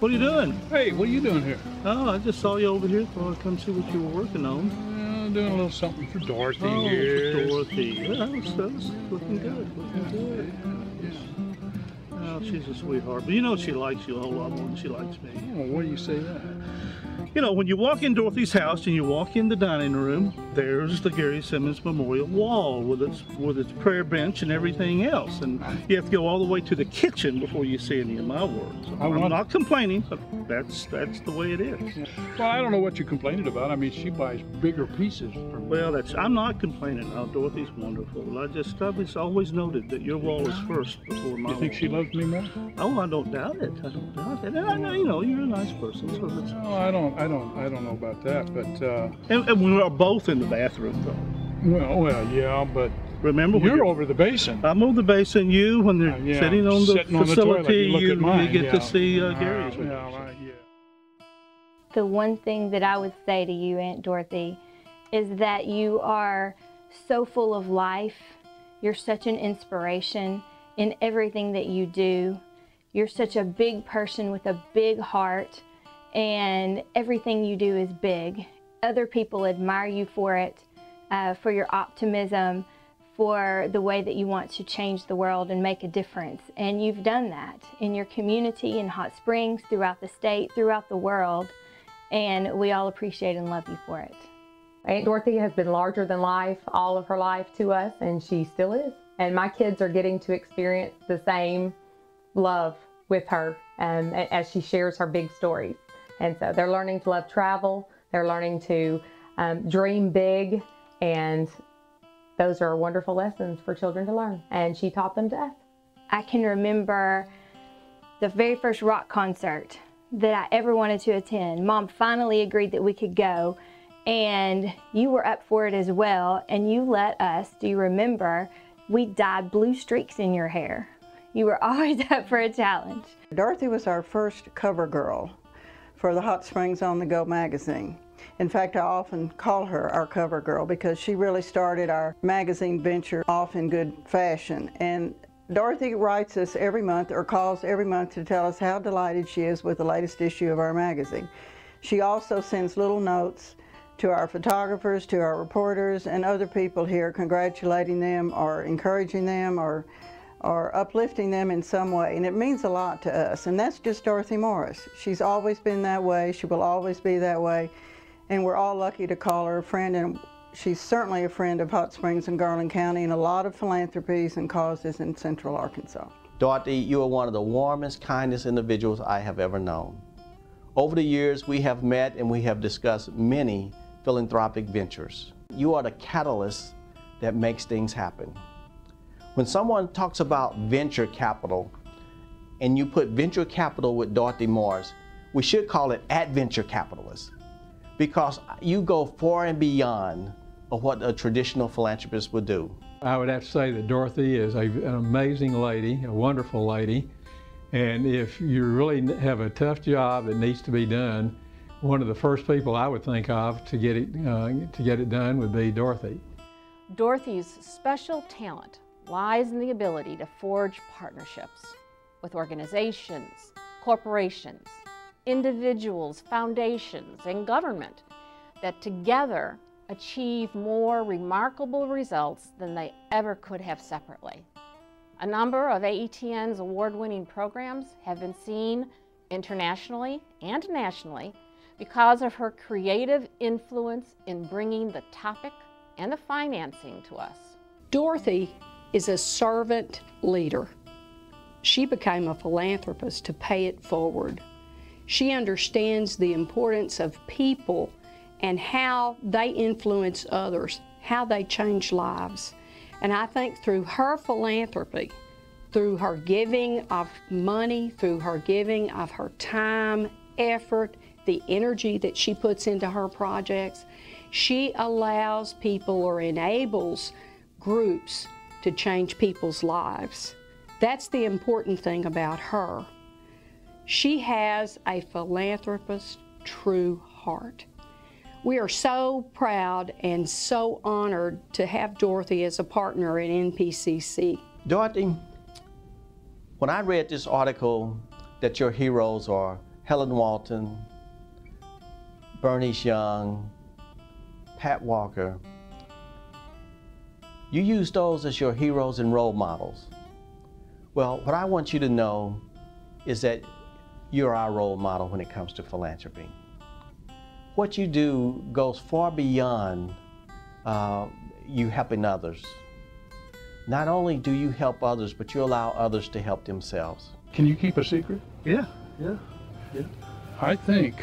What are you doing? Hey, what are you doing here? Oh, I just saw you over here. Thought I'd come see what you were working on. Doing a little something for Dorothy Oh, here. for Dorothy. Yeah, that was looking good. Looking good. Oh, she's a sweetheart. But you know she likes you a whole lot more than she likes me. Oh, what do you say that? You know, when you walk in Dorothy's house and you walk in the dining room, there's the Gary Simmons Memorial Wall with its prayer bench and everything else. And you have to go all the way to the kitchen before you see any of my work. So I'm not complaining, but that's the way it is. Well, I don't know what you're complaining about. I mean, she buys bigger pieces for me. Well, I'm not complaining. Oh, Dorothy's wonderful. I've always noted that your wall is first before my wall. You think she loves me more? Oh, I don't doubt it. I don't doubt it. And I know, you know, you're a nice person. So it's... Oh, I don't know about that, but and we are both in the bathroom, though. Well, yeah, but remember, you're over the basin. I'm over the basin. You, when they're sitting on the facility, you get to see Gary's. The one thing that I would say to you, Aunt Dorothy, is that you are so full of life. You're such an inspiration in everything that you do. You're such a big person with a big heart, and everything you do is big. Other people admire you for it, for your optimism, for the way that you want to change the world and make a difference. And you've done that in your community, in Hot Springs, throughout the state, throughout the world. And we all appreciate and love you for it. Aunt Dorothy has been larger than life all of her life to us, and she still is. And my kids are getting to experience the same love with her as she shares her big stories. And so they're learning to love travel, they're learning to dream big, and those are wonderful lessons for children to learn. And she taught them to us. I can remember the very first rock concert that I ever wanted to attend. Mom finally agreed that we could go, and you were up for it as well, and you let us, do you remember, we dyed blue streaks in your hair. You were always up for a challenge. Dorothy was our first cover girl for the Hot Springs on the Go magazine. In fact, I often call her our cover girl because she really started our magazine venture off in good fashion. And Dorothy writes us every month, or calls every month, to tell us how delighted she is with the latest issue of our magazine. She also sends little notes to our photographers, to our reporters, and other people here, congratulating them or encouraging them or uplifting them in some way. And it means a lot to us. And that's just Dorothy Morris. She's always been that way. She will always be that way. And we're all lucky to call her a friend. And she's certainly a friend of Hot Springs and Garland County and a lot of philanthropies and causes in Central Arkansas. Dorothy, you are one of the warmest, kindest individuals I have ever known. Over the years, we have met and we have discussed many philanthropic ventures. You are the catalyst that makes things happen. When someone talks about venture capital and you put venture capital with Dorothy Morris, we should call it adventure capitalist, because you go far and beyond of what a traditional philanthropist would do. I would have to say that Dorothy is an amazing lady, a wonderful lady, and if you really have a tough job that needs to be done, one of the first people I would think of to get it done would be Dorothy. Dorothy's special talent lies in the ability to forge partnerships with organizations, corporations, individuals, foundations, and government that together achieve more remarkable results than they ever could have separately. A number of AETN's award-winning programs have been seen internationally and nationally because of her creative influence in bringing the topic and the financing to us. Dorothy is a servant leader. She became a philanthropist to pay it forward. She understands the importance of people and how they influence others, how they change lives. And I think through her philanthropy, through her giving of money, through her giving of her time, effort, the energy that she puts into her projects, she allows people or enables groups to change people's lives. That's the important thing about her. She has a philanthropist's true heart. We are so proud and so honored to have Dorothy as a partner at NPCC. Dorothy, when I read this article that your heroes are Helen Walton, Bernice Young, Pat Walker. You use those as your heroes and role models. Well, what I want you to know is that you're our role model when it comes to philanthropy. What you do goes far beyond you helping others. Not only do you help others, but you allow others to help themselves. Can you keep a secret? Yeah. I think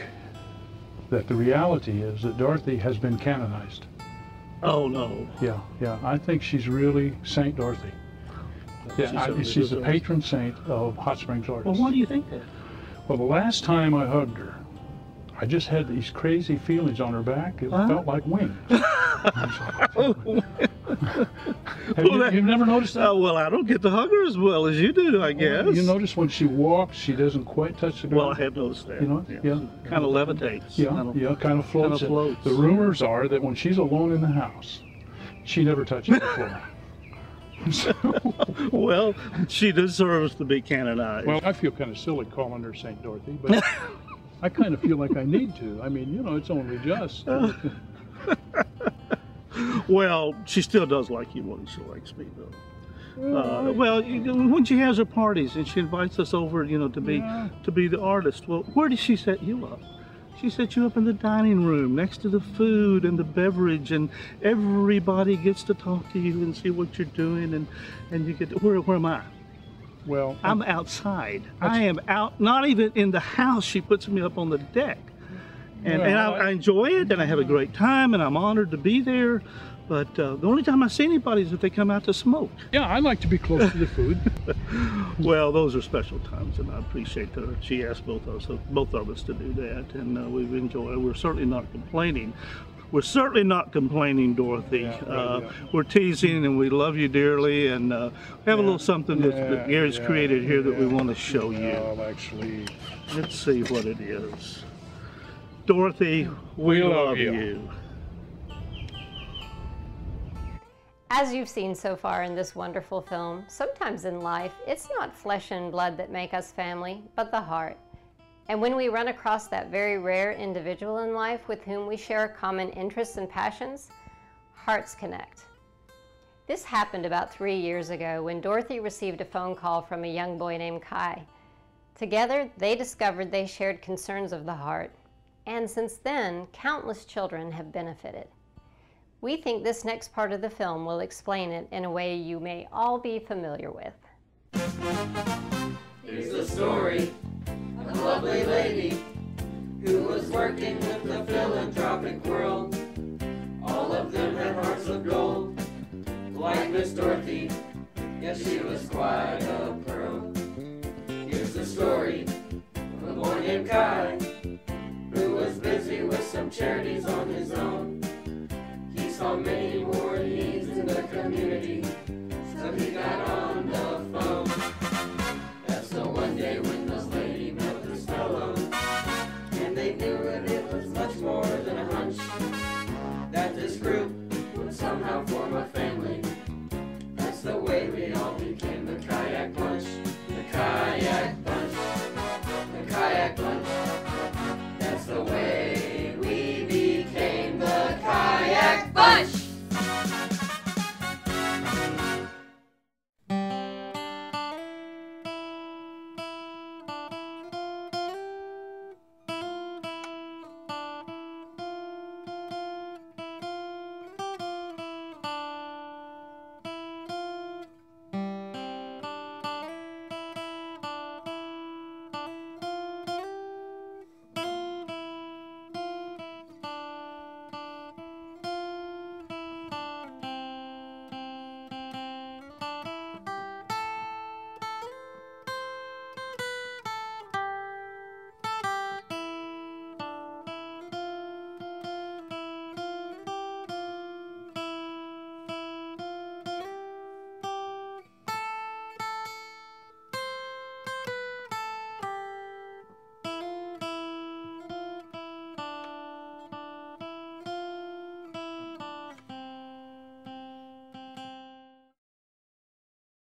that the reality is that Dorothy has been canonized. Oh, no. Yeah. I think she's really Saint Dorothy. Yeah, she's the patron saint of Hot Springs artists. Well, why do you think that? Well, the last time I hugged her, I just had these crazy feelings on her back. It felt like wings. You've never noticed that? Well, I don't get to hug her as well as you do, I guess. You notice when she walks, she doesn't quite touch the ground? Well, I have noticed that. You know? Yeah. Kind of levitates. Yeah, kind of floats. The rumors are that when she's alone in the house, she never touches the floor. Well, she deserves to be canonized. Well, I feel kind of silly calling her St. Dorothy, but I kind of feel like I need to. I mean, you know, it's only just. Well, she still does like you more than she likes me, though. Well, when she has her parties and she invites us over, you know, to be the artist. Well, where does she set you up? She set you up in the dining room next to the food and the beverage, and everybody gets to talk to you and see what you're doing, and you get to, where am I? Well, I'm outside. I am out, not even in the house. She puts me up on the deck. And I enjoy it, and I have a great time, and I'm honored to be there. But the only time I see anybody is if they come out to smoke. Yeah, I like to be close to the food. Well, those are special times, and I appreciate that she asked both of us to do that, and we've enjoyed it. We're certainly not complaining. We're certainly not complaining, Dorothy. We're teasing, and we love you dearly, and we have a little something that Gary's created here that we want to show you. Well, actually, let's see what it is. Dorothy, we love you. As you've seen so far in this wonderful film, sometimes in life, it's not flesh and blood that make us family, but the heart. And when we run across that very rare individual in life with whom we share common interests and passions, hearts connect. This happened about 3 years ago when Dorothy received a phone call from a young boy named Kai. Together, they discovered they shared concerns of the heart. And since then, countless children have benefited. We think this next part of the film will explain it in a way you may all be familiar with. Here's the story of a lovely lady who was working with the philanthropic world. All of them had hearts of gold, like Miss Dorothy. Yes, she was quite a pearl. Here's the story of a boy named Kai who was busy with some charities on his own. He saw many more needs in the community, so he got on